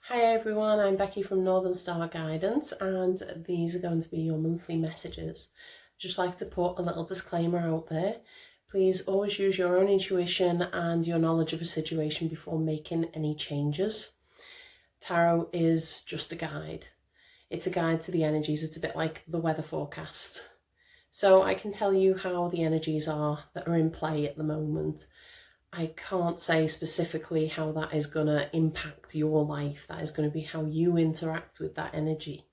Hi everyone, I'm Becky from Northern Star Guidance, and these are going to be your monthly messages. I'd just like to put a little disclaimer out there. Please always use your own intuition and your knowledge of a situation before making any changes. Tarot is just a guide. It's a guide to the energies. It's a bit like the weather forecast. So I can tell you how the energies are that are in play at the moment. I can't say specifically how that is going to impact your life. That is going to be how you interact with that energy.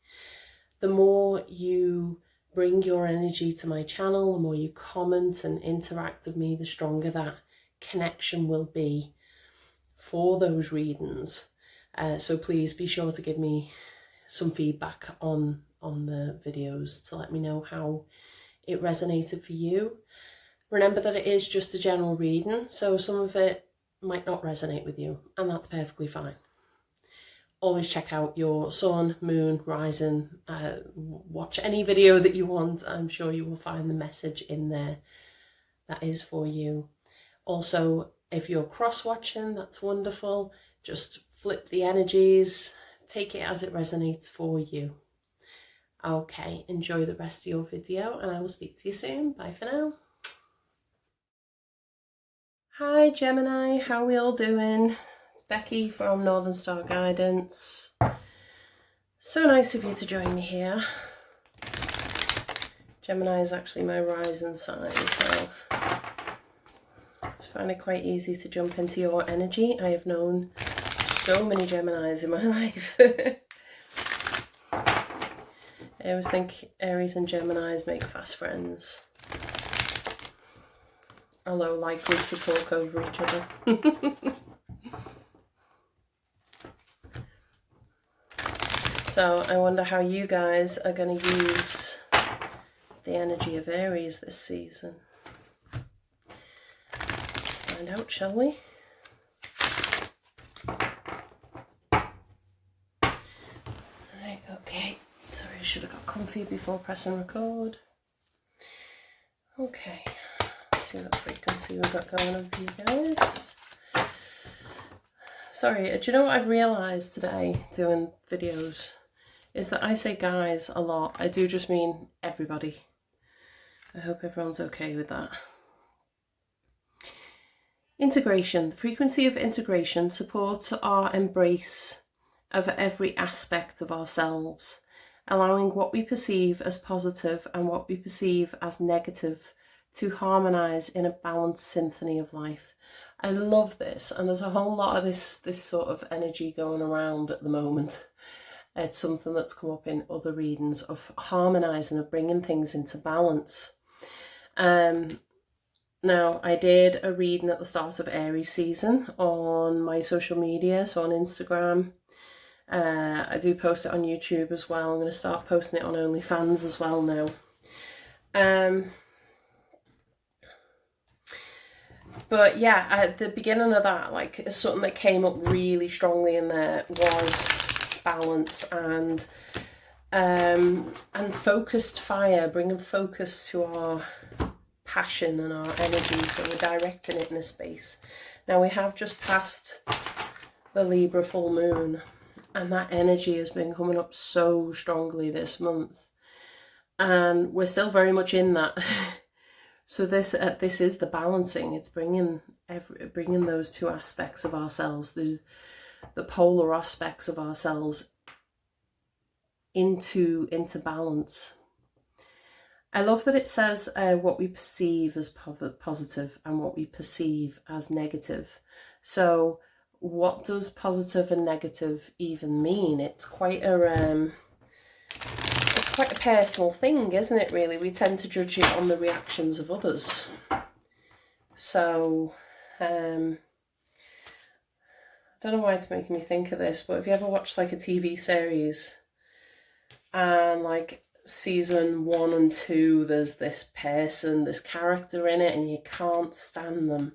The more you bring your energy to my channel, the more you comment and interact with me, the stronger that connection will be for those readings. So please be sure to give me some feedback on the videos to let me know how it resonated for you. Remember that it is just a general reading, so some of it might not resonate with you, and that's perfectly fine. Always check out your sun, moon, rising, watch any video that you want. I'm sure you will find the message in there that is for you. Also, if you're cross-watching, that's wonderful. Just flip the energies, take it as it resonates for you. Okay, enjoy the rest of your video, and I will speak to you soon. Bye for now. Hi Gemini, how are we all doing? It's Becky from Northern Star Guidance. So nice of you to join me here. Gemini is actually my rising sign, so I find it quite easy to jump into your energy. I have known so many Geminis in my life. I always think Aries and Geminis make fast friends, although likely to talk over each other. So I wonder how you guys are going to use the energy of Aries this season. Let's find out, shall we? Right, okay. Sorry, I should have got comfy before pressing record. Okay, let's see what frequency we've got going on for you guys. Sorry, do you know what I've realised today doing videos? Is that I say guys a lot. I do just mean everybody. I hope everyone's okay with that. Integration. The frequency of integration supports our embrace of every aspect of ourselves, allowing what we perceive as positive and what we perceive as negative to harmonise in a balanced symphony of life. I love this, and there's a whole lot of this sort of energy going around at the moment. It's something that's come up in other readings of harmonising, of bringing things into balance. Now, I did a reading at the start of Aries season on my social media, so on Instagram. I do post it on YouTube as well. I'm going to start posting it on OnlyFans as well now. But yeah, at the beginning of that, like something that came up really strongly in there was balance and focused fire, bringing focus to our passion and our energy, so we're directing it in a space. Now we have just passed the Libra full moon, and that energy has been coming up so strongly this month, and we're still very much in that. So this is the balancing. It's bringing those two aspects of ourselves, the polar aspects of ourselves, into balance. I love that it says what we perceive as positive and what we perceive as negative. So what does positive and negative even mean? It's quite a personal thing, isn't it, really? We tend to judge it on the reactions of others. So I don't know why it's making me think of this, but have you ever watched like a TV series and like season 1 and 2, there's this person, this character in it, and you can't stand them?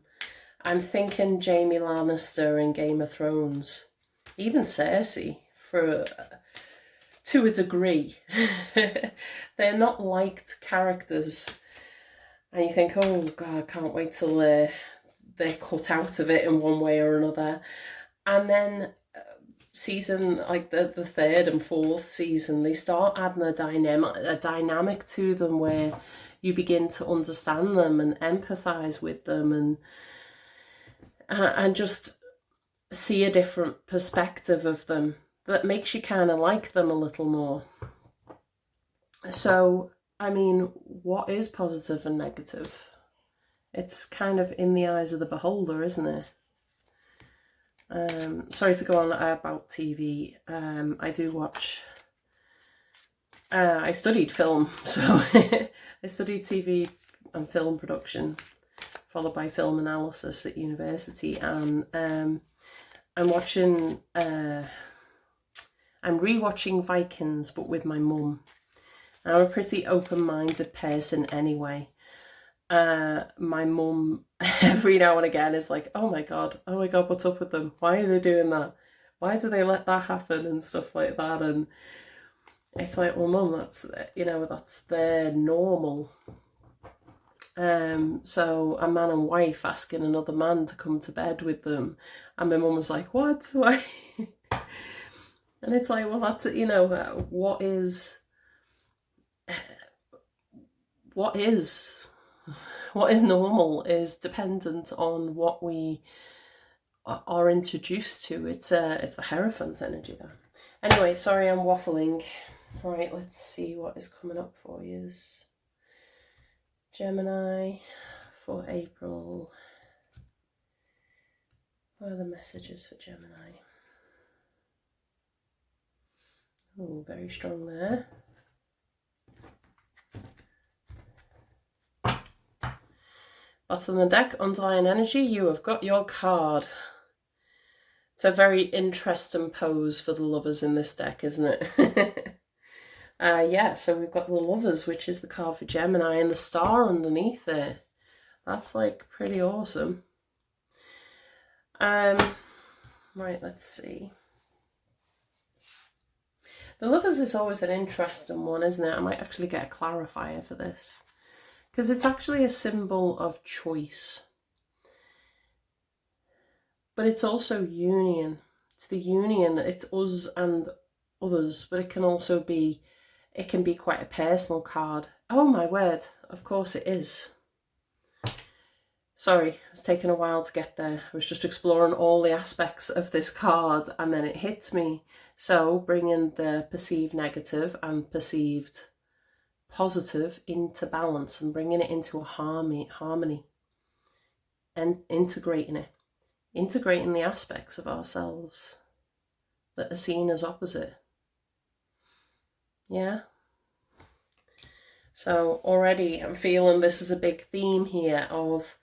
I'm thinking Jaime Lannister in Game of Thrones, even Cersei, to a degree. They're not liked characters, and you think, oh God, I can't wait till they're cut out of it in one way or another. And then season, like the third and fourth season, they start adding a dynamic to them where you begin to understand them and empathize with them and just see a different perspective of them that makes you kind of like them a little more. So, I mean, what is positive and negative? It's kind of in the eyes of the beholder, isn't it? Sorry to go on about TV. I do watch. I studied film, so I studied TV and film production, followed by film analysis at university, and I'm rewatching Vikings, but with my mum. I'm a pretty open-minded person anyway. My mum every now and again is like, oh my god, what's up with them? Why are they doing that? Why do they let that happen and stuff like that? And it's like, well, mum, that's, you know, that's their normal. So a man and wife asking another man to come to bed with them, and my mum was like, what? Why? And it's like, well, that's, you know, what is normal is dependent on what we are introduced to. It's the Hierophant energy there. Anyway, sorry, I'm waffling. All right, let's see what is coming up for you. Gemini for April. What are the messages for Gemini? Oh, very strong there. Bottom of the deck, underlying energy, you have got your card. It's a very interesting pose for the lovers in this deck, isn't it? Yeah, so we've got the Lovers, which is the card for Gemini, and the star underneath it. That's like pretty awesome. Right, let's see. The Lovers is always an interesting one, isn't it? I might actually get a clarifier for this, because it's actually a symbol of choice. But it's also union. It's the union. It's us and others, but it can also be, it can be quite a personal card. Oh my word, of course it is. Sorry, it was taking a while to get there. I was just exploring all the aspects of this card and then it hits me. So bringing the perceived negative and perceived positive into balance and bringing it into a harmony and integrating it. Integrating the aspects of ourselves that are seen as opposite. Yeah. So already I'm feeling this is a big theme here of,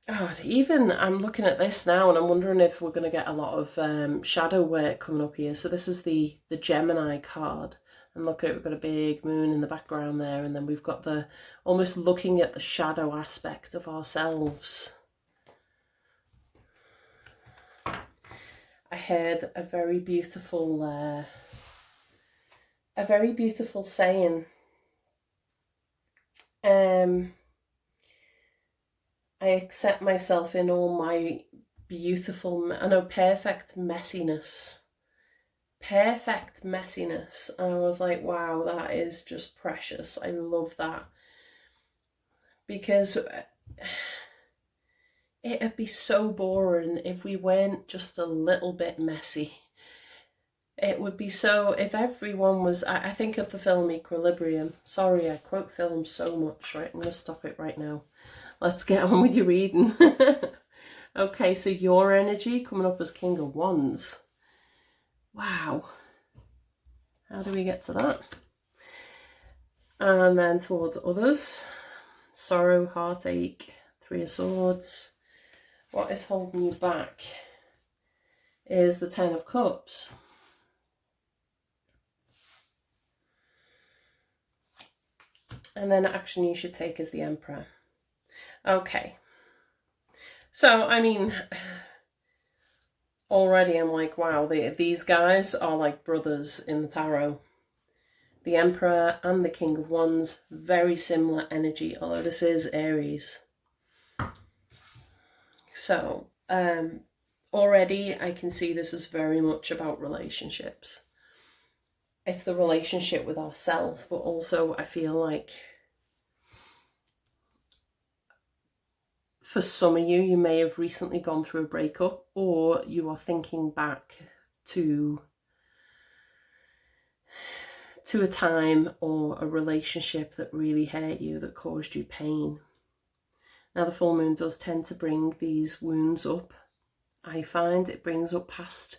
God, even I'm looking at this now and I'm wondering if we're going to get a lot of shadow work coming up here. So this is the Gemini card. And look at it, we've got a big moon in the background there. And then we've got the, almost looking at the shadow aspect of ourselves. I heard a very beautiful saying. I accept myself in all my perfect messiness. Perfect messiness. And I was like, wow, that is just precious. I love that. Because it'd be so boring if we weren't just a little bit messy. It would be so, if everyone was, I think of the film Equilibrium. Sorry, I quote films so much, right? I'm going to stop it right now. Let's get on with your reading. Okay, so your energy coming up as King of Wands. Wow. How do we get to that? And then towards others, sorrow, heartache, Three of Swords. What is holding you back is the Ten of Cups. And then action you should take is the Emperor. Okay. So, I mean, already I'm like, wow, these guys are like brothers in the tarot. The Emperor and the King of Wands, very similar energy, although this is Aries. So, already I can see this is very much about relationships. It's the relationship with ourselves, but also I feel like for some of you, you may have recently gone through a breakup, or you are thinking back to a time or a relationship that really hurt you, that caused you pain. Now, the full moon does tend to bring these wounds up. I find it brings up past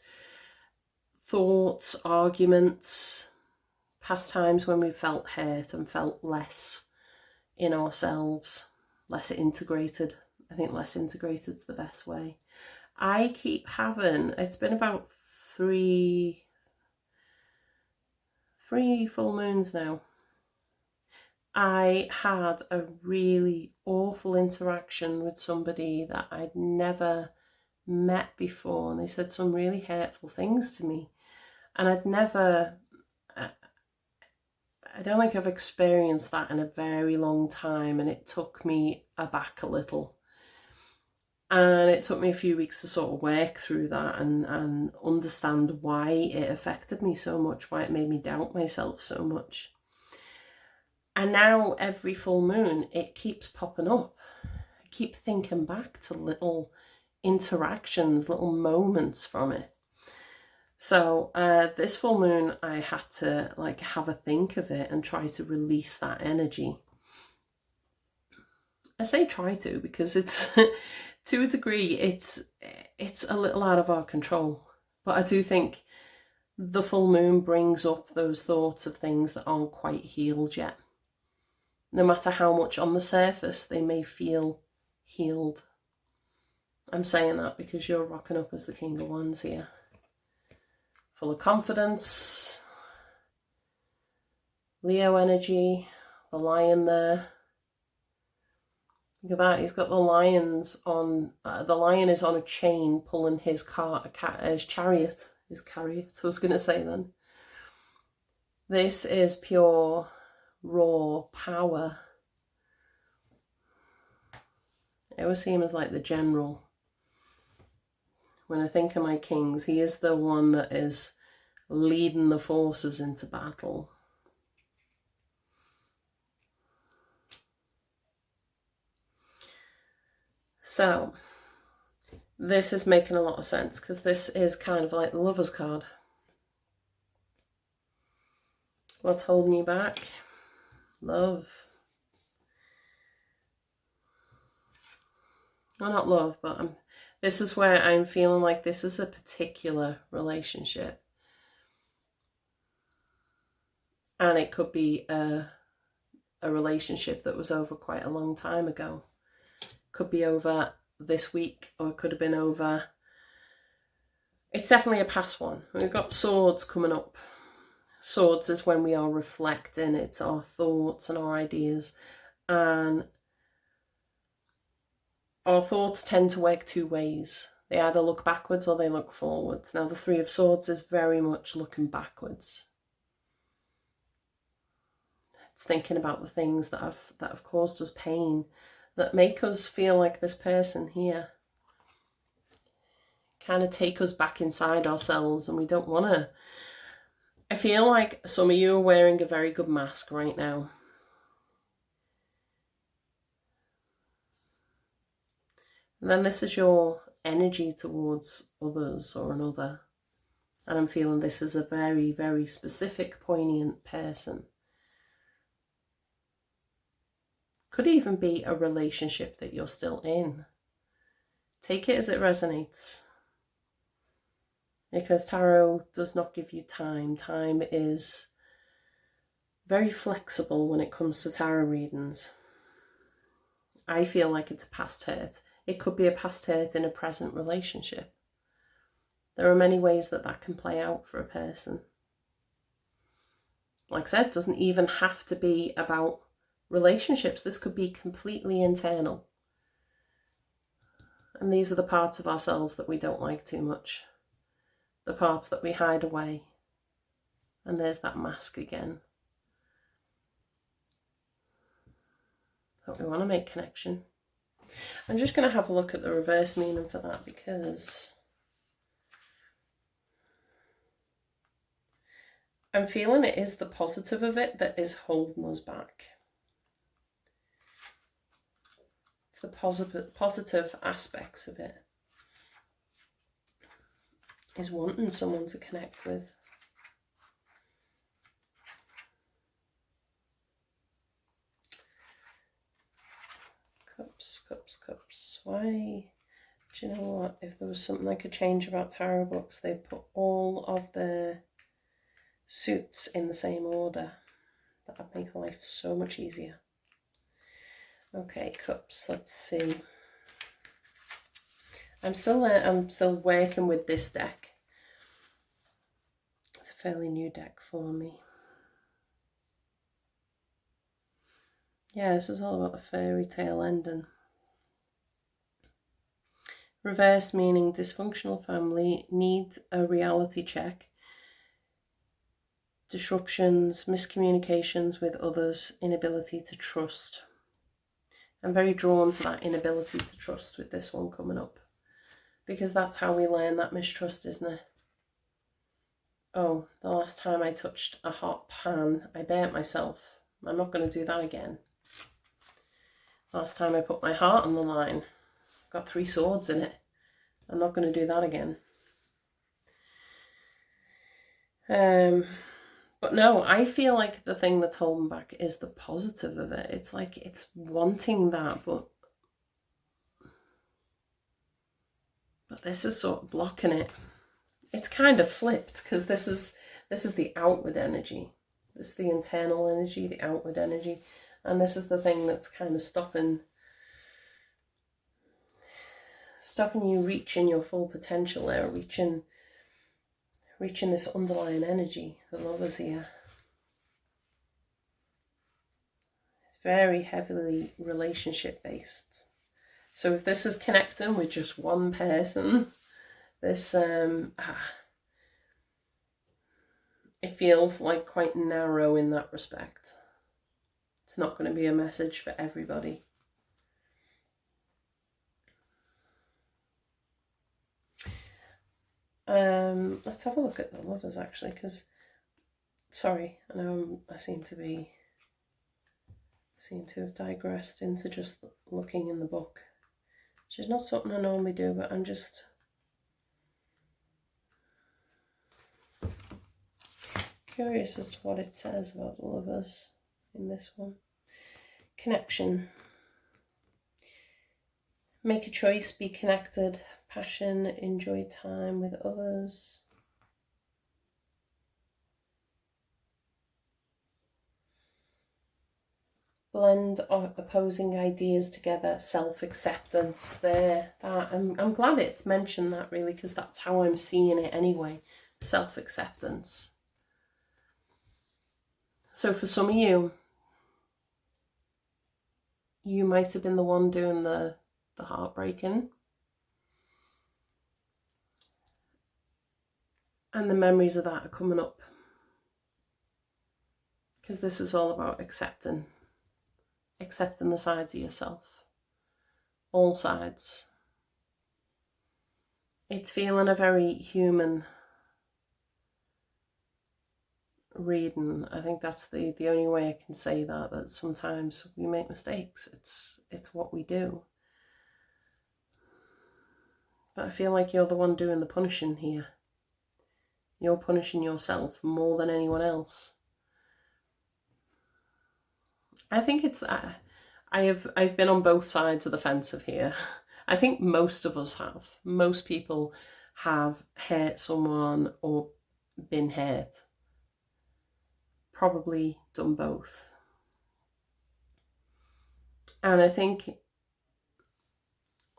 thoughts, arguments, past times when we felt hurt and felt less in ourselves, less integrated. I think less integrated is the best way. I keep having, it's been about three full moons now. I had a really awful interaction with somebody that I'd never met before, and they said some really hurtful things to me, and I don't think I've experienced that in a very long time, and it took me aback a little. And it took me a few weeks to sort of work through that and understand why it affected me so much, why it made me doubt myself so much. And now every full moon, it keeps popping up. I keep thinking back to little interactions, little moments from it. So this full moon, I had to like have a think of it and try to release that energy. I say try to because it's to a degree it's a little out of our control, but I do think the full moon brings up those thoughts of things that aren't quite healed yet, no matter how much on the surface they may feel healed. I'm saying that because you're rocking up as the King of Wands here, full of confidence, Leo energy, the lion there. Look at that, he's got the lions on, the lion is on a chain pulling his chariot, I was going to say then. This is pure, raw power. I always see him as like the general. When I think of my kings, he is the one that is leading the forces into battle. So, this is making a lot of sense because this is kind of like the Lover's card. What's holding you back? Love. Well, not love, but this is where I'm feeling like this is a particular relationship. And it could be a relationship that was over quite a long time ago. Could be over this week, or it could have been over. It's definitely a past one. We've got swords coming up. Swords is when we are reflecting. It's our thoughts and our ideas. And our thoughts tend to work two ways. They either look backwards or they look forwards. Now, the Three of Swords is very much looking backwards. It's thinking about the things that have caused us pain, that make us feel like this person here. Kind of take us back inside ourselves, and we don't want to. I feel like some of you are wearing a very good mask right now. And then this is your energy towards others or another. And I'm feeling this is a very, very specific, poignant person. Could even be a relationship that you're still in. Take it as it resonates. Because tarot does not give you time. Time is very flexible when it comes to tarot readings. I feel like it's a past hurt. It could be a past hurt in a present relationship. There are many ways that that can play out for a person. Like I said, it doesn't even have to be about relationships. This could be completely internal. And these are the parts of ourselves that we don't like too much. The parts that we hide away. And there's that mask again. But we want to make connection. I'm just going to have a look at the reverse meaning for that, because I'm feeling it is the positive of it that is holding us back. It's the positive aspects of it is wanting someone to connect with. Cups, cups, cups. Why? Do you know what? If there was something I could change about tarot books, they'd put all of the suits in the same order. That would make life so much easier. Okay, cups. Let's see. I'm still working with this deck. It's a fairly new deck for me. Yeah, this is all about the fairy tale ending. Reverse meaning dysfunctional family, need a reality check, disruptions, miscommunications with others, inability to trust. I'm very drawn to that inability to trust with this one coming up, because that's how we learn that mistrust, isn't it? Oh, the last time I touched a hot pan, I burnt myself. I'm not going to do that again. Last time I put my heart on the line, got 3 swords in it. I'm not going to do that again. But no, I feel like the thing that's holding back is the positive of it. It's like it's wanting that, but this is sort of blocking it. It's kind of flipped, because this is the outward energy. This is the internal energy, the outward energy, and this is the thing that's kind of stopping you reaching your full potential there, reaching this underlying energy. The Lovers here. It's very heavily relationship based. So if this is connecting with just one person, this it feels like quite narrow in that respect. It's not going to be a message for everybody. Let's have a look at the Lovers, actually, because, sorry, I know I seem to have digressed into just looking in the book, which is not something I normally do, but I'm just curious as to what it says about the Lovers in this one. Connection. Make a choice, be connected, passion, enjoy time with others. Blend of opposing ideas together, self-acceptance there. I'm glad it's mentioned that, really, because that's how I'm seeing it anyway. Self-acceptance. So for some of you, you might have been the one doing the heartbreaking. And the memories of that are coming up. Because this is all about accepting the sides of yourself. All sides. It's feeling a very human reading. I think that's the only way I can say that sometimes we make mistakes. It's what we do. But I feel like you're the one doing the punishing here. You're punishing yourself more than anyone else. I think it's that I've been on both sides of the fence of here. I think most of us have. Most people have hurt someone or been hurt. Probably done both. And I think,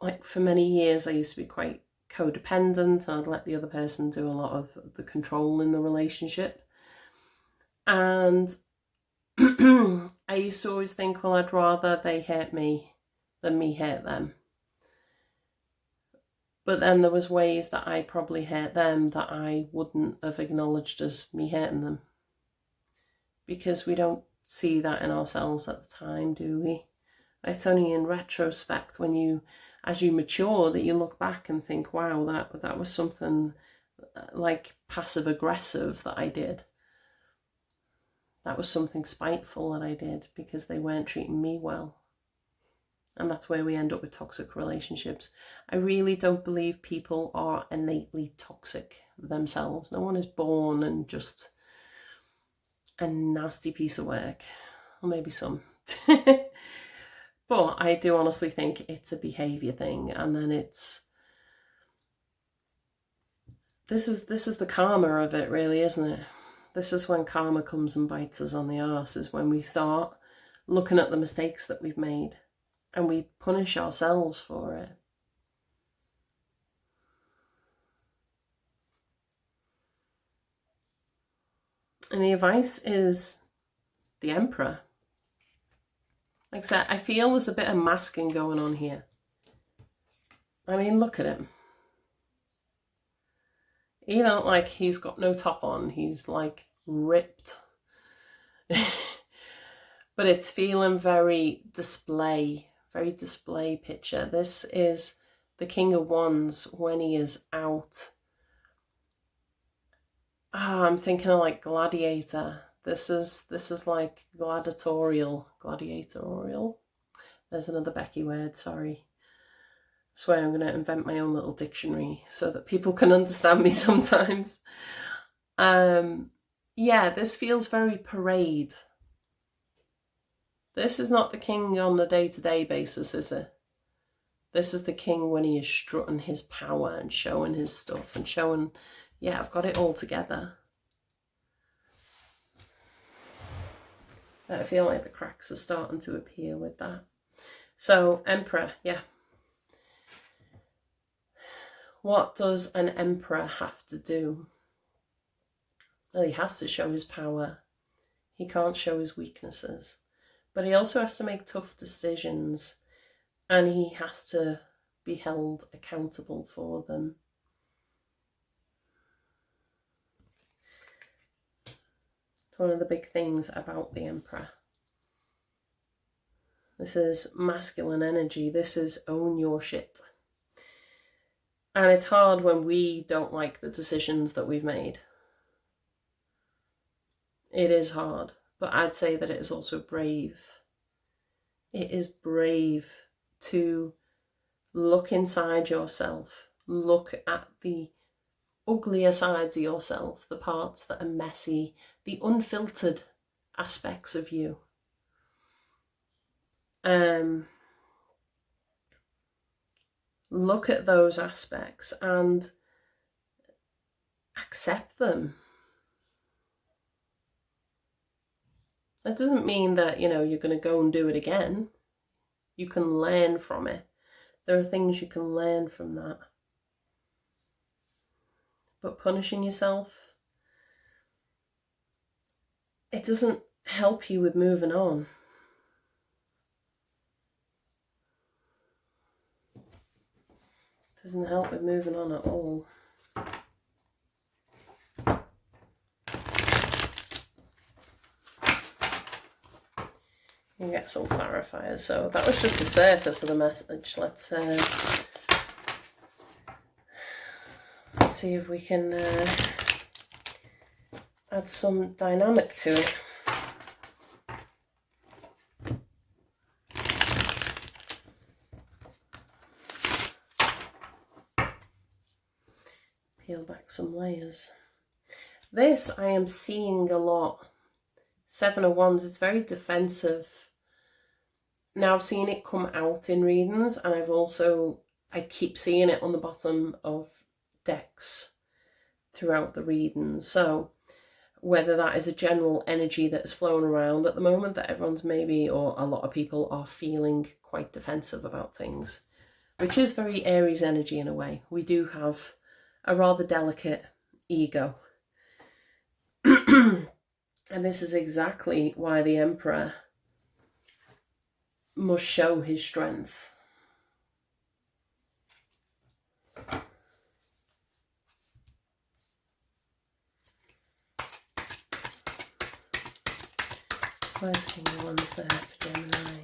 like, for many years I used to be quite codependent, and I'd let the other person do a lot of the control in the relationship. And I used to always think, well, I'd rather they hurt me than me hurt them. But then there was ways that I probably hurt them that I wouldn't have acknowledged as me hurting them. Because we don't see that in ourselves at the time, do we? It's only in retrospect, as you mature, that you look back and think, wow, that was something like passive aggressive that I did. That was something spiteful that I did because they weren't treating me well. And that's where we end up with toxic relationships. I really don't believe people are innately toxic themselves. No one is born and just a nasty piece of work. Or maybe some. But I do honestly think it's a behaviour thing, and then this is the karma of it, really, isn't it? This is when karma comes and bites us on the arse, is when we start looking at the mistakes that we've made and we punish ourselves for it. And the advice is the Emperor. Like I said, I feel there's a bit of masking going on here. I mean, look at him. You know, like, he's got no top on. He's like ripped. But it's feeling very display picture. This is the King of Wands when he is out. I'm thinking of like gladiator. This is like gladiatorial. There's another Becky word, sorry. I swear I'm going to invent my own little dictionary so that people can understand me sometimes. Yeah, this feels very parade. This is not the king on a day-to-day basis, is it? This is the king when he is strutting his power and showing his stuff and showing, yeah, I've got it all together. But I feel like the cracks are starting to appear with that. So, Emperor, yeah. What does an emperor have to do? Well, he has to show his power. He can't show his weaknesses. But he also has to make tough decisions, and he has to be held accountable for them. One of the big things about the Emperor. This is masculine energy. This is own your shit. And it's hard when we don't like the decisions that we've made. It is hard, but I'd say that it is also brave. It is brave to look inside yourself, look at the uglier sides of yourself, the parts that are messy, the unfiltered aspects of you. Look at those aspects and accept them. That doesn't mean that, you know, you're going to go and do it again. You can learn from it. There are things you can learn from that. But punishing yourself, it doesn't help you with moving on. It doesn't help with moving on at all. You get some clarifiers. So that was just the surface of the message. Let's see if we can add some dynamic to it. Peel back some layers. This I am seeing a lot. 7 of Wands, it's very defensive. Now I've seen it come out in readings, and I keep seeing it on the bottom of decks throughout the readings. So whether that is a general energy that is flowing around at the moment that everyone's maybe, or a lot of people are feeling quite defensive about things, which is very Aries energy in a way. We do have a rather delicate ego. And this is exactly why the Emperor must show his strength. Where's King of Wands there for Gemini?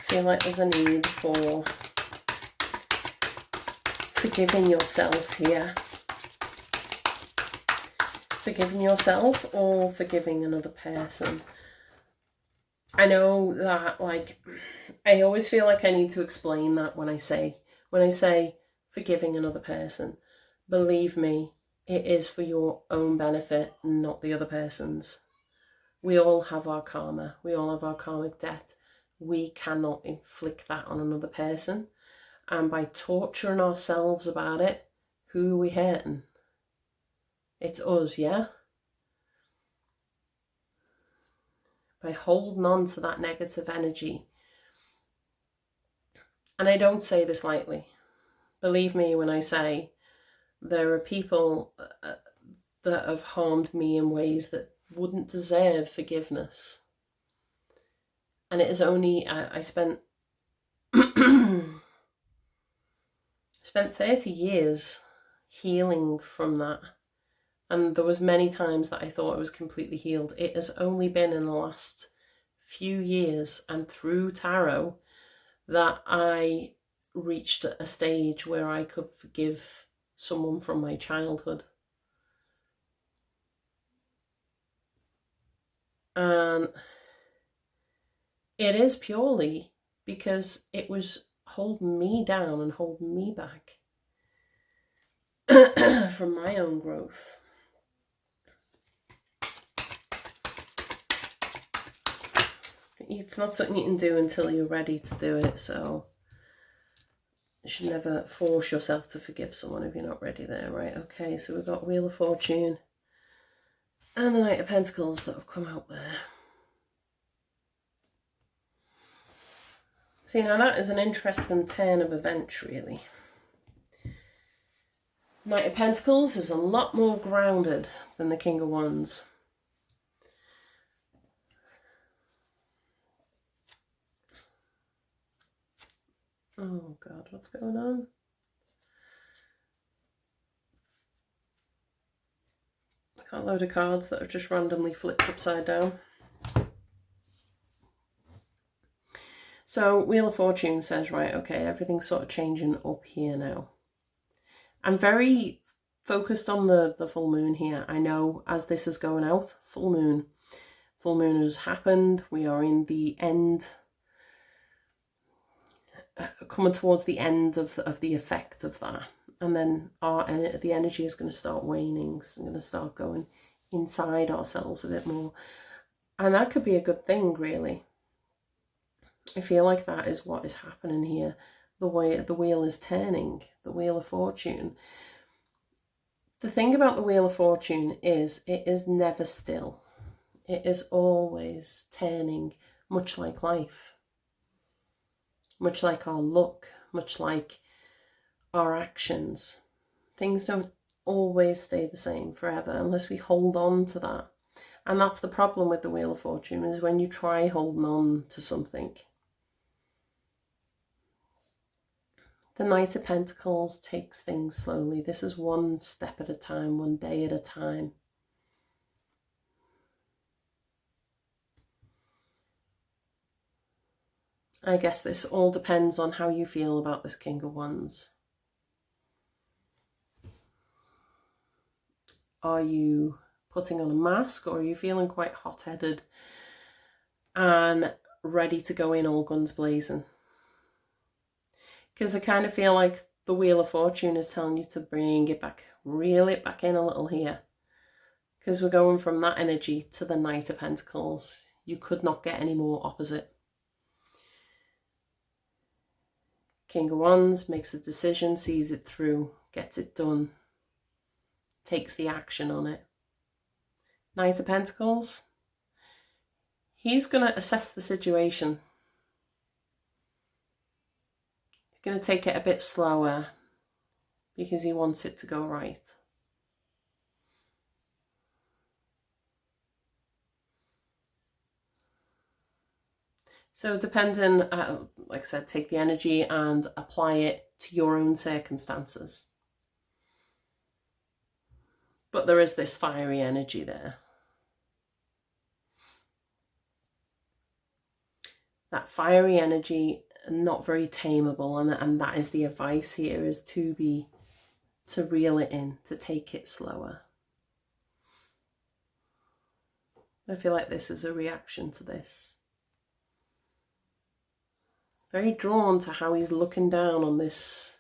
feel like there's a need for forgiving yourself here. Forgiving yourself or forgiving another person. I know that, like, I always feel like I need to explain that when I say forgiving another person. Believe me, it is for your own benefit, not the other person's. We all have our karma. We all have our karmic debt. We cannot inflict that on another person. And by torturing ourselves about it, who are we hurting? It's us, yeah? By holding on to that negative energy. And I don't say this lightly. Believe me when I say there are people that have harmed me in ways that wouldn't deserve forgiveness. And it is only, I spent 30 years healing from that. And there was many times that I thought I was completely healed. It has only been in the last few years and through tarot that I reached a stage where I could forgive someone from my childhood. And it is purely because it was holding me down and holding me back from my own growth. It's not something you can do until you're ready to do it, so you should never force yourself to forgive someone if you're not ready there, right? Okay, so we've got Wheel of Fortune and the Knight of Pentacles that have come out there. See, now that is an interesting turn of events, really. Knight of Pentacles is a lot more grounded than the King of Wands. Oh God, what's going on? I got a load of cards that have just randomly flipped upside down. So Wheel of Fortune says, right, okay, everything's sort of changing up here now. I'm very focused on the full moon here. I know as this is going out, full moon has happened. We are in the end, coming towards the end of the effect of that. And then the energy is going to start waning. It's going to start going inside ourselves a bit more. And that could be a good thing, really. I feel like that is what is happening here. The way the wheel is turning, the Wheel of Fortune. The thing about the Wheel of Fortune is it is never still. It is always turning, much like life. Much like our luck, much like our actions. Things don't always stay the same forever unless we hold on to that. And that's the problem with the Wheel of Fortune, is when you try holding on to something. The Knight of Pentacles takes things slowly. This is one step at a time, one day at a time. I guess this all depends on how you feel about this King of Wands. Are you putting on a mask, or are you feeling quite hot-headed and ready to go in all guns blazing? Because I kind of feel like the Wheel of Fortune is telling you to bring it back, reel it back in a little here. Because we're going from that energy to the Knight of Pentacles. You could not get any more opposite. King of Wands makes a decision, sees it through, gets it done, takes the action on it. Knight of Pentacles, he's going to assess the situation. He's going to take it a bit slower because he wants it to go right. So depending, like I said, take the energy and apply it to your own circumstances. But there is this fiery energy there. that fiery energy, not very tameable, and that is the advice here, is to reel it in, to take it slower. I feel like this is a reaction to this. Very drawn to how he's looking down on this,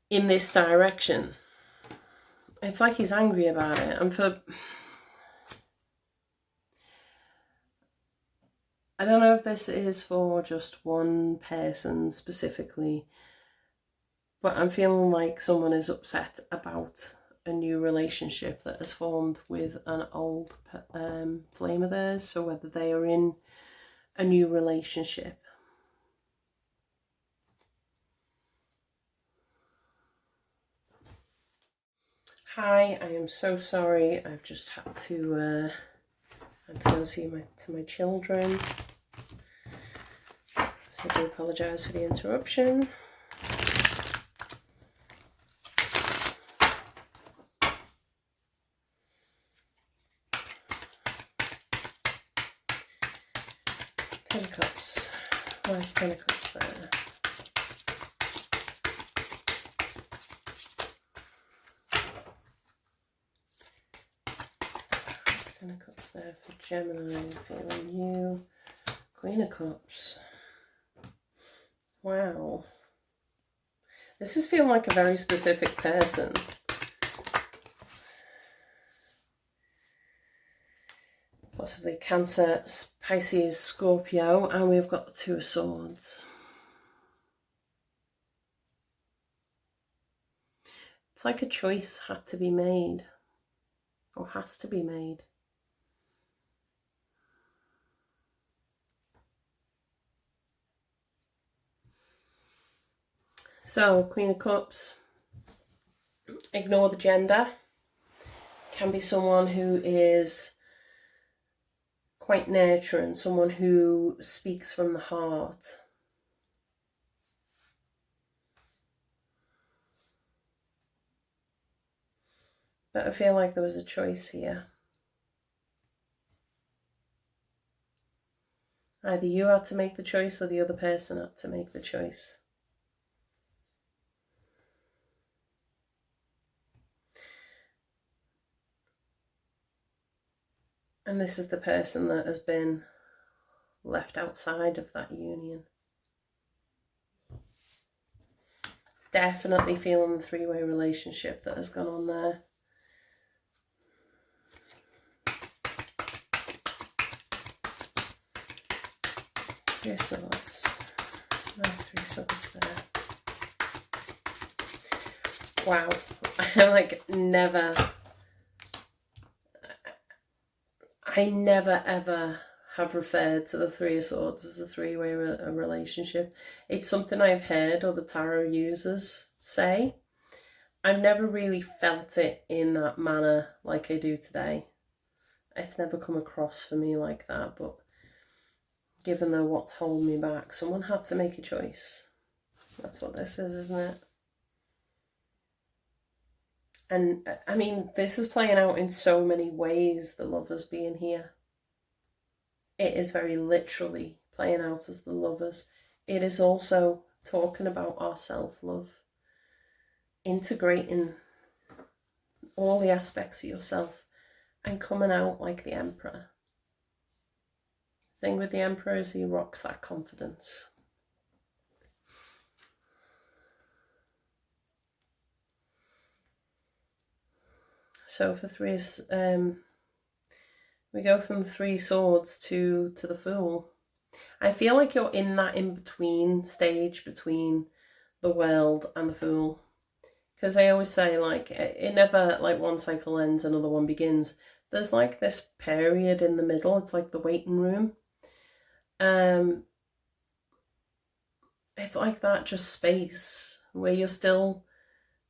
in this direction. It's like he's angry about it. And I don't know if this is for just one person specifically, but I'm feeling like someone is upset about a new relationship that has formed with an old flame of theirs. So whether they are in a new relationship. Hi, I am so sorry. I've just had to go see my children. So I do apologise for the interruption. Ten of Cups. Where's Ten of Cups there? Ten of Cups there for Gemini, feeling you. Queen of Cups. Wow. This is feeling like a very specific person. Possibly Cancer, Pisces, Scorpio, and we've got the Two of Swords. It's like a choice had to be made, or has to be made. So, Queen of Cups, ignore the gender. Can be someone who is quite nurturing, someone who speaks from the heart. But I feel like there was a choice here. Either you had to make the choice or the other person had to make the choice. And this is the person that has been left outside of that union. Definitely feeling the three-way relationship that has gone on there. Three of Swords. Nice Three of Swords there. Wow. I never ever have referred to the Three of Swords as a three-way relationship. It's something I've heard other tarot users say. I've never really felt it in that manner like I do today. It's never come across for me like that, but given though what's holding me back, someone had to make a choice. That's what this is, isn't it? And I mean, this is playing out in so many ways, the Lovers being here. It is very literally playing out as the Lovers. It is also talking about our self-love, integrating all the aspects of yourself and coming out like the Emperor. The thing with the Emperor is he rocks that confidence. So for we go from the Three Swords to the Fool. I feel like you're in that in-between stage between the World and the Fool. Because they always say, like, it never, like, one cycle ends, another one begins. There's, like, this period in the middle. It's like the waiting room. It's like that, just space, where you're still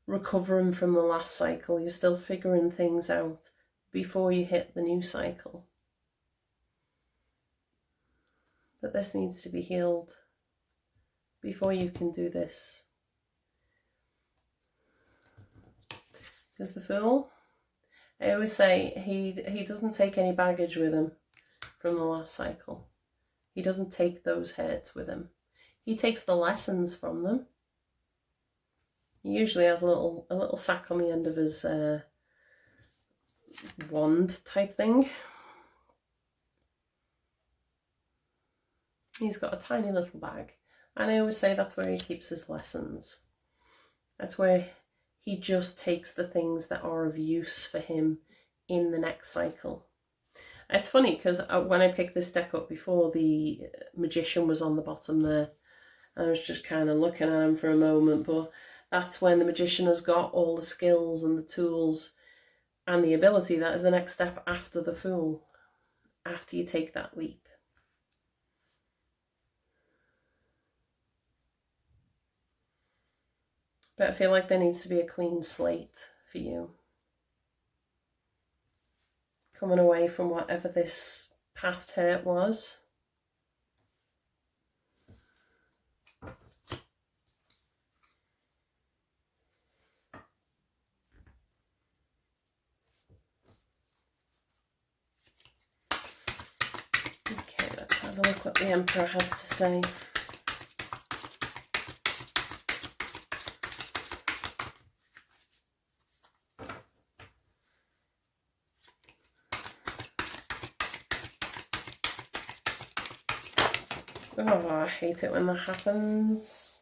recovering from the last cycle. You're still figuring things out before you hit the new cycle. But this needs to be healed before you can do this. Because the Fool, I always say, he doesn't take any baggage with him from the last cycle. He doesn't take those hurts with him. He takes the lessons from them. He usually has a little sack on the end of his wand type thing. He's got a tiny little bag. And I always say that's where he keeps his lessons. That's where he just takes the things that are of use for him in the next cycle. It's funny because when I picked this deck up before, the Magician was on the bottom there. I was just kind of looking at him for a moment, but that's when the Magician has got all the skills and the tools and the ability. That is the next step after the Fool, after you take that leap. But I feel like there needs to be a clean slate for you. Coming away from whatever this past hurt was. Okay, let's have a look what the Emperor has to say. Oh, I hate it when that happens.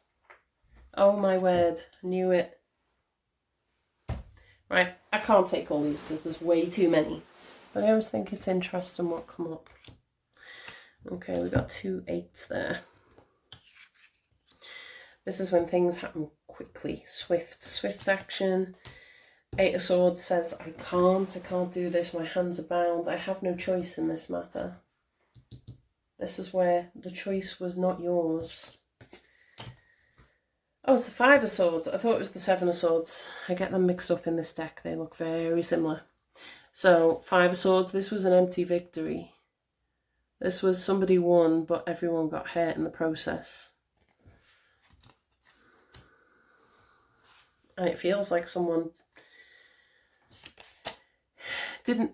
Oh my word, knew it. Right, I can't take all these because there's way too many. But I always think it's interesting what come up. Okay, we got 2 8s there. This is when things happen quickly. Swift action. 8 of Swords says, I can't do this. My hands are bound. I have no choice in this matter. This is where the choice was not yours. Oh, it's the 5 of Swords. I thought it was the 7 of Swords. I get them mixed up in this deck. They look very similar. So, 5 of Swords, this was an empty victory. This was somebody won, but everyone got hurt in the process. And it feels like someone didn't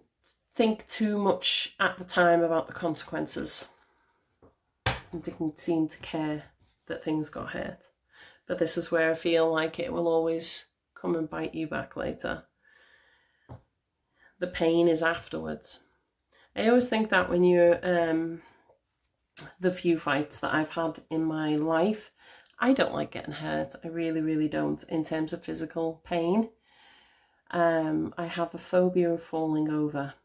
think too much at the time about the consequences. And didn't seem to care that things got hurt. But this is where I feel like it will always come and bite you back later. The pain is afterwards. I always think that when you're, the few fights that I've had in my life, I don't like getting hurt. I really, really don't, in terms of physical pain. I have a phobia of falling over.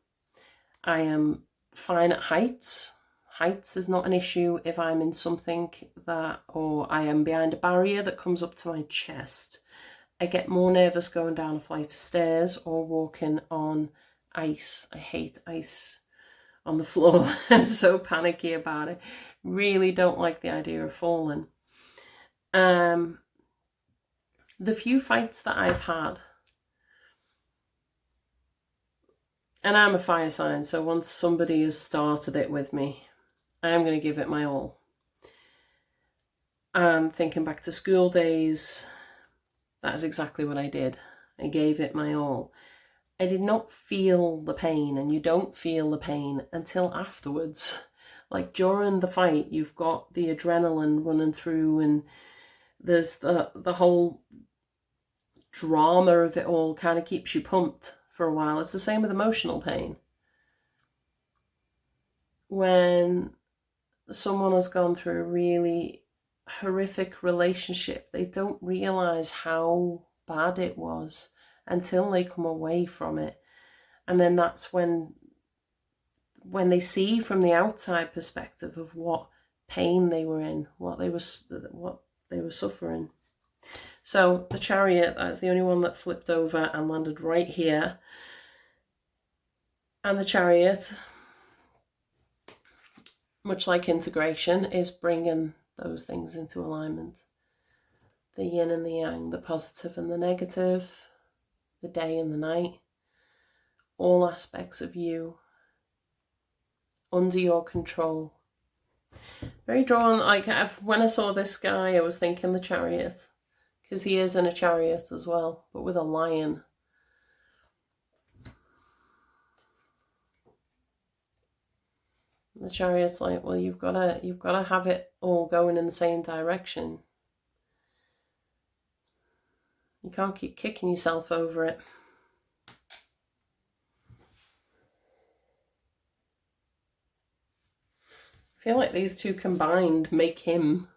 I am fine at heights. Heights is not an issue if I'm in something that, or I am behind a barrier that comes up to my chest. I get more nervous going down a flight of stairs or walking on ice. I hate ice on the floor. I'm so panicky about it. Really don't like the idea of falling. The few fights that I've had, and I'm a fire sign, so once somebody has started it with me, I'm going to give it my all. And thinking back to school days, that is exactly what I did. I gave it my all. I did not feel the pain, and you don't feel the pain until afterwards. Like during the fight, you've got the adrenaline running through, and there's the whole drama of it all kind of keeps you pumped for a while. It's the same with emotional pain. When someone has gone through a really horrific relationship, they don't realize how bad it was until they come away from it. And then that's when they see from the outside perspective of what pain they were in, what they were suffering. So the Chariot, that's the only one that flipped over and landed right here. And the Chariot, much like integration, is bringing those things into alignment. The yin and the yang, the positive and the negative, the day and the night, all aspects of you under your control. Very drawn, like when I saw this guy, I was thinking the Chariot, because he is in a chariot as well, but with a lion. The Chariot's like, well, you've got to have it all going in the same direction. You can't keep kicking yourself over it. I feel like these two combined make him.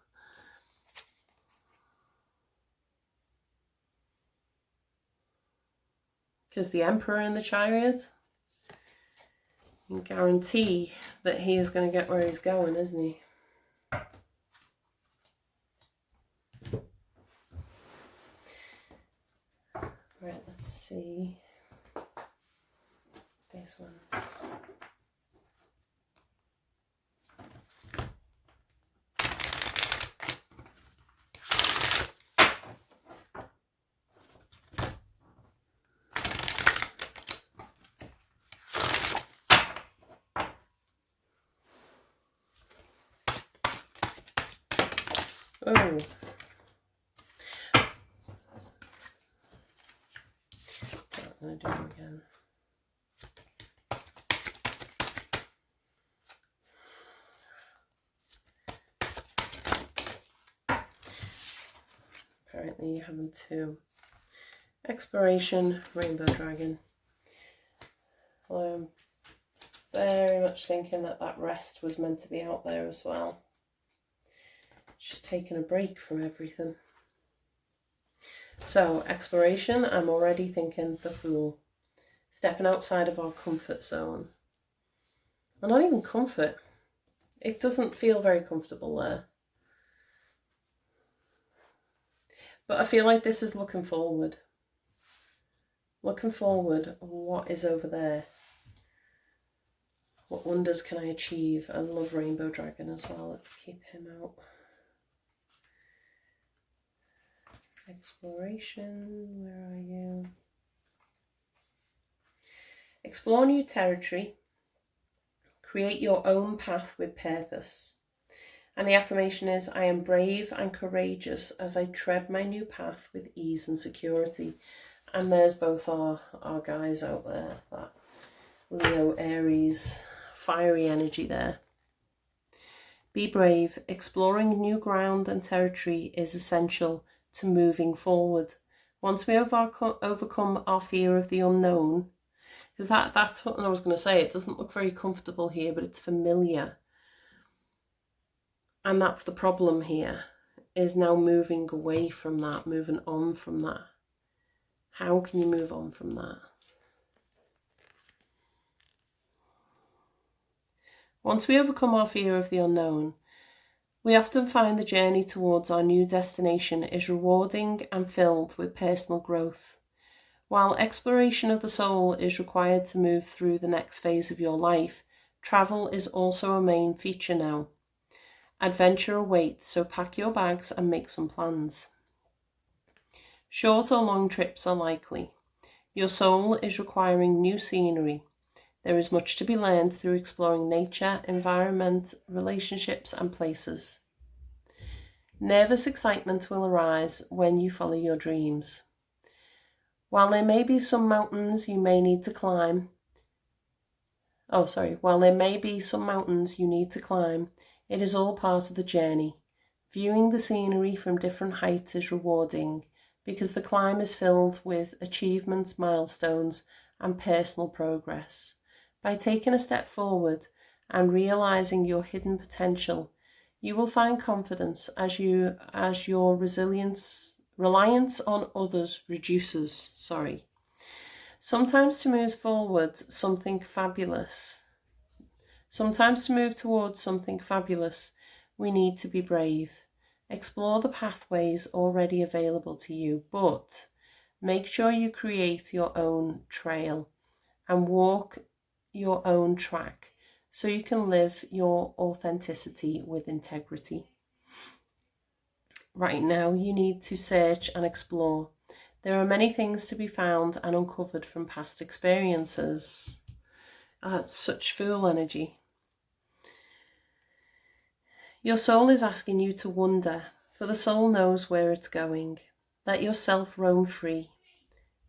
Because the Emperor in the Chariot, you can guarantee that he is going to get where he's going, isn't he? Right, let's see. These ones. Oh. I'm going to do it again. Apparently you have them too. Exploration, Rainbow Dragon. Well, I'm very much thinking that that rest was meant to be out there as well. Just taking a break from everything. So, exploration, I'm already thinking the Fool. Stepping outside of our comfort zone. Well, not even comfort. It doesn't feel very comfortable there. But I feel like this is looking forward. Looking forward, what is over there? What wonders can I achieve? I love Rainbow Dragon as well. Let's keep him out. Exploration, where are you? Explore new territory. Create your own path with purpose. And the affirmation is, I am brave and courageous as I tread my new path with ease and security. And there's both our guys out there, that Leo, Aries, fiery energy there. Be brave. Exploring new ground and territory is essential to moving forward. Once we overcome our fear of the unknown, because that's what I was going to say, it doesn't look very comfortable here, but it's familiar. And that's the problem here, is now moving away from that, moving on from that. How can you move on from that? Once we overcome our fear of the unknown, we often find the journey towards our new destination is rewarding and filled with personal growth. While exploration of the soul is required to move through the next phase of your life, travel is also a main feature now. Adventure awaits, so pack your bags and make some plans. Short or long trips are likely. Your soul is requiring new scenery. There is much to be learned through exploring nature, environment, relationships, and places. Nervous excitement will arise when you follow your dreams. While there may be some mountains you may need to climb, while there may be some mountains you need to climb, it is all part of the journey. Viewing the scenery from different heights is rewarding because the climb is filled with achievements, milestones, and personal progress. By taking a step forward and realizing your hidden potential, you will find confidence as your reliance on others reduces. Sometimes to move towards something fabulous, we need to be brave. Explore the pathways already available to you, but make sure you create your own trail and walk your own track so you can live your authenticity with integrity. Right now, you need to search and explore. There are many things to be found and uncovered from past experiences. It's such Fool energy. Your soul is asking you to wander, for the soul knows where it's going. Let yourself roam free.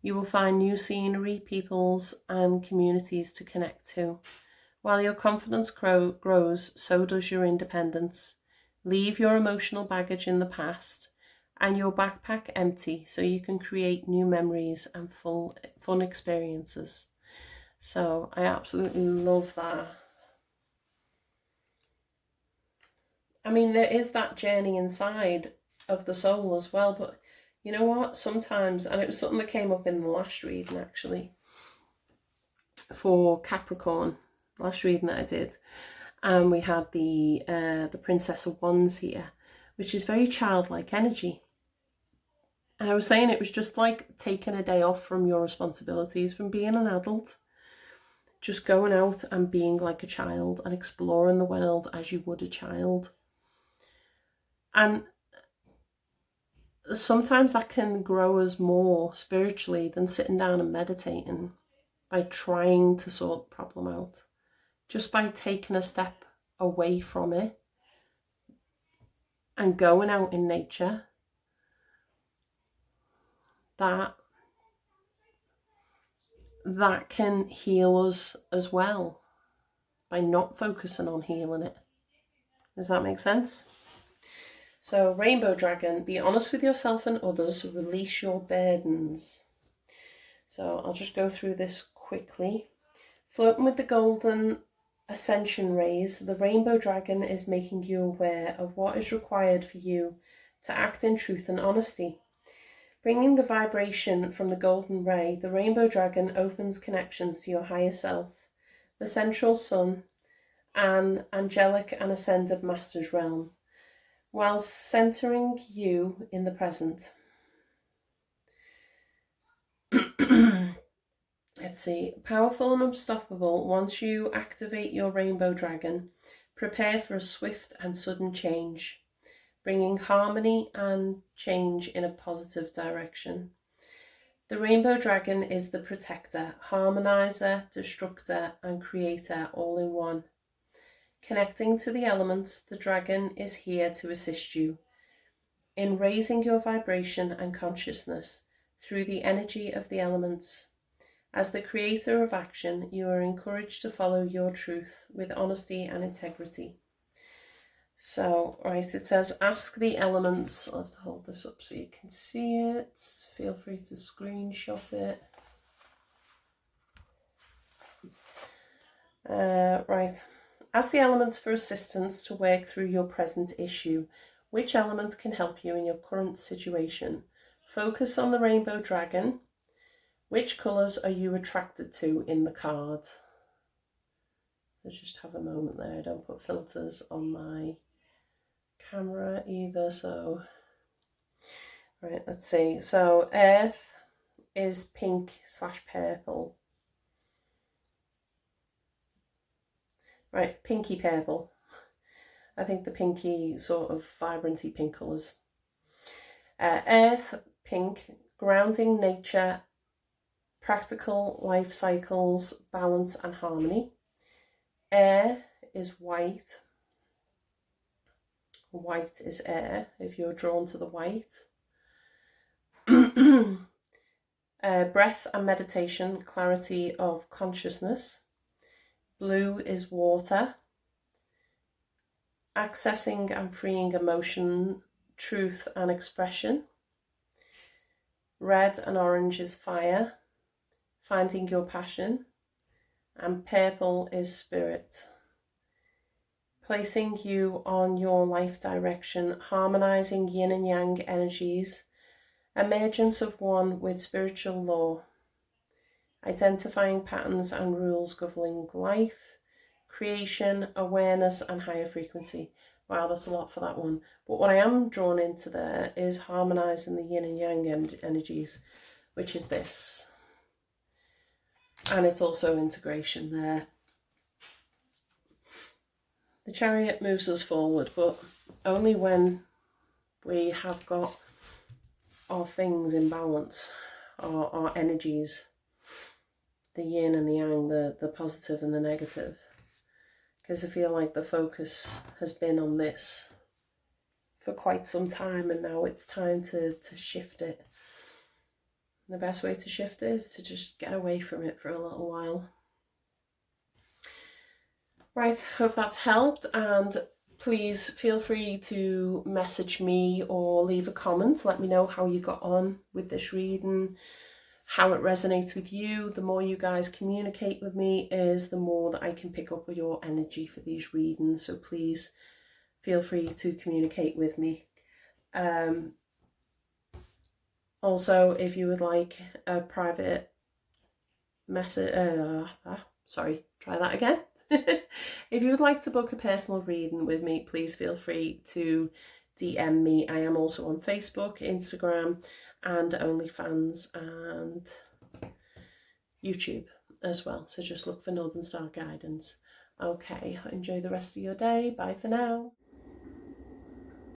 You will find new scenery, peoples, and communities to connect to. While your confidence grows, so does your independence. Leave your emotional baggage in the past and your backpack empty so you can create new memories and fun experiences. So I absolutely love that. I mean, there is that journey inside of the soul as well, but you know what? Sometimes, and it was something that came up in the last reading actually, for Capricorn, last reading that I did, and we had the Princess of Wands here, which is very childlike energy. And I was saying it was just like taking a day off from your responsibilities, from being an adult, just going out and being like a child and exploring the world as you would a child. And sometimes that can grow us more spiritually than sitting down and meditating by trying to sort the problem out. Just by taking a step away from it and going out in nature, that can heal us as well by not focusing on healing it. Does that make sense? So, Rainbow Dragon, be honest with yourself and others, release your burdens. So I'll just go through this quickly. Floating with the golden ascension rays, the Rainbow Dragon is making you aware of what is required for you to act in truth and honesty. Bringing the vibration from the golden ray, the Rainbow Dragon opens connections to your higher self, the central sun, and angelic and ascended master's realm, while centering you in the present. Let's see. Powerful and unstoppable, once you activate your Rainbow Dragon, prepare for a swift and sudden change, bringing harmony and change in a positive direction. The Rainbow Dragon is the protector, harmonizer, destructor, and creator all in one. Connecting to the elements, the dragon is here to assist you in raising your vibration and consciousness through the energy of the elements. As the creator of action, you are encouraged to follow your truth with honesty and integrity. So, right, it says, ask the elements. I'll have to hold this up so you can see it. Feel free to screenshot it. Right. Ask the elements for assistance to work through your present issue. Which element can help you in your current situation? Focus on the Rainbow Dragon. Which colours are you attracted to in the card? So just have a moment there. I don't put filters on my camera either, so right, let's see. So earth is pink/purple. Right, pinky purple. I think the pinky sort of vibrancy pink colours. Earth, pink, grounding nature, practical life cycles, balance and harmony. Air is white. White is air, if you're drawn to the white. Breath and meditation, clarity of consciousness. Blue is water. Accessing and freeing emotion, truth and expression. Red and orange is fire, finding your passion. And purple is spirit. Placing you on your life direction, harmonizing yin and yang energies, emergence of one with spiritual law, identifying patterns and rules governing life, creation, awareness and higher frequency. Wow, that's a lot for that one. But what I am drawn into there is harmonizing the yin and yang energies, which is this. And it's also integration there. The Chariot moves us forward, but only when we have got our things in balance, our energies, the yin and the yang, the positive and the negative. Because I feel like the focus has been on this for quite some time, and now it's time to shift it. The best way to shift it is to just get away from it for a little while. Right, hope that's helped, and please feel free to message me or leave a comment. Let me know how you got on with this reading, how it resonates with you. The more you guys communicate with me is the more that I can pick up with your energy for these readings. So please feel free to communicate with me. Also, if you would like a private message, try that again. If you would like to book a personal reading with me, please feel free to DM me. I am also on Facebook, Instagram, and OnlyFans and YouTube as well. So just look for Northern Star Guidance. Okay, enjoy the rest of your day. Bye for now.